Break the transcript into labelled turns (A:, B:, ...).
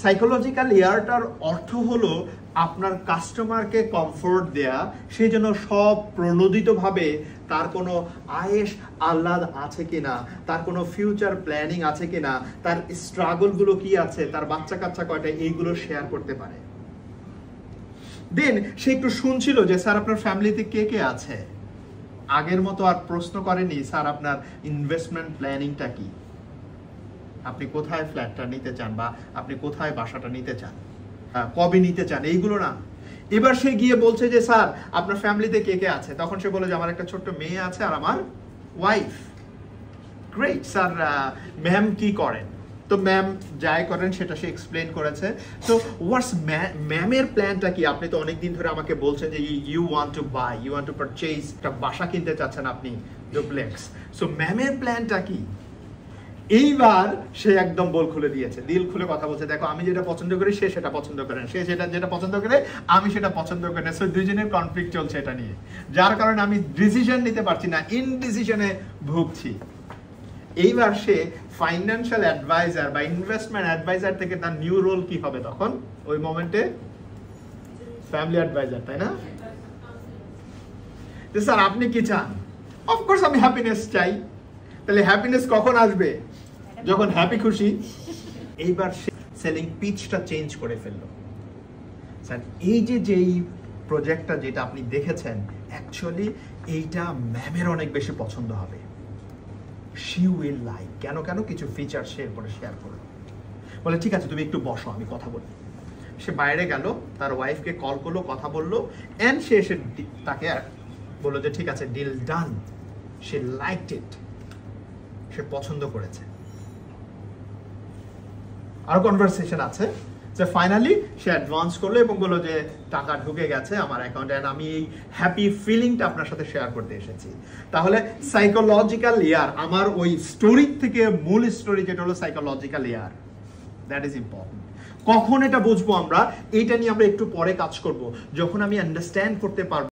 A: Psychological ইয়ারটার অর্থ হলো আপনার কাস্টমারকে কমফোর্ট দেয়া, সেই জন্য সব প্রণোদিতভাবে তার কোনো আয়েশ আহ্লাদ আছে কিনা, তার কোনো ফিউচার প্ল্যানিং আছে কিনা, তার স্ট্রাগলগুলো কি আছে, তার বাচ্চা কাচ্চা কয়টা, এইগুলো শেয়ার করতে পারে। দেন সে একটু শুনছিল যে স্যার আপনার ফ্যামিলিতে কে কে আছে। আগের মতো আর প্রশ্ন করেনি স্যার আপনার ইনভেস্টমেন্ট প্ল্যানিংটা কি, আপনি কোথায় ফ্ল্যাটটা নিতে চান বা আপনি কোথায় বাসাটা নিতে চান, কবে নিতে চান, এইগুলো না। এবার সে গিয়ে বলছে যে স্যার আপনার ফ্যামিলিতে কে কে আছে। তখন সে বলে যে আমার একটা ছোট্ট মেয়ে আছে আর আমার ওয়াইফ। গ্রেট স্যার, ম্যাম কি করেন? তো ম্যাম যাই করেন সেটা সে এক্সপ্লেন করেছে। তো হোয়াটস ম্যামের প্ল্যানটা কি? আপনি তো অনেকদিন ধরে আমাকে বলছেন যে you want to buy, you want to purchase, একটা বাসা কিনতে চাচ্ছেন আপনি, ডুপ্লেক্স। সো ম্যামের প্ল্যানটা কি? এইবার সে একদম বল খুলে দিয়েছে, দিল খুলে কথা বলছে, দেখো আমি যেটা পছন্দ করি সে সেটা পছন্দ করেন, সে যেটা পছন্দ করে আমি সেটা পছন্দ করি না। সো দুইজনের কনফ্লিক্ট চলছে এটা নিয়ে, যার কারণে আমি ডিসিশন নিতে পারছি না, ইনডিসিশনে ভুগছি। এইবার সে ফাইন্যান্সিয়াল অ্যাডভাইজার বা ইনভেস্টমেন্ট অ্যাডভাইজার থেকে তার নিউ রোল কি হবে তখন? ওই মোমেন্টে ফ্যামিলি অ্যাডভাইজার, তাই না? স্যার আপনি কি চান? অফকোর্স আমি হ্যাপিনেস চাই। তাহলে হ্যাপিনেস কখন আসবে? যখন হ্যাপি খুশি। এইবার সেলিং পিচটা চেঞ্জ করে ফেললো। স্যার এই যেই প্রজেক্টটা যেটা আপনি দেখেছেন, অ্যাকচুয়ালি এইটা ম্যামের অনেক বেশি পছন্দ হবে, শি উইল লাইক। কেন কিছু ফিচার শেয়ার করলো। বলে ঠিক আছে তুমি একটু বসো, আমি কথা বলি। সে বাইরে গেল, তার ওয়াইফকে কল করলো, কথা বললো, এন্ড সে এসে তাকে বললো যে ঠিক আছে, ডিল ডান। সে লাইকড ইট, সে পছন্দ করেছে। আরো কনভারসেশন আছে যে ফাইনালি সে অ্যাডভান্স করলো এবং বললো যে টাকা ঢুকে গেছে আমার অ্যাকাউন্টে, এন্ড আমি এই হ্যাপি ফিলিংটা আপনার সাথে শেয়ার করতে এসেছি। তাহলে সাইকোলজিক্যাল ইয়ার, আমার ওই স্টোরি থেকে মূল স্টোরি যেটা হলো psychological year, that is important. কখন এটা বুঝবো আমরা, এইটা নিয়ে আমরা একটু পরে কাজ করব, যখন আমি আন্ডারস্ট্যান্ড করতে পারবো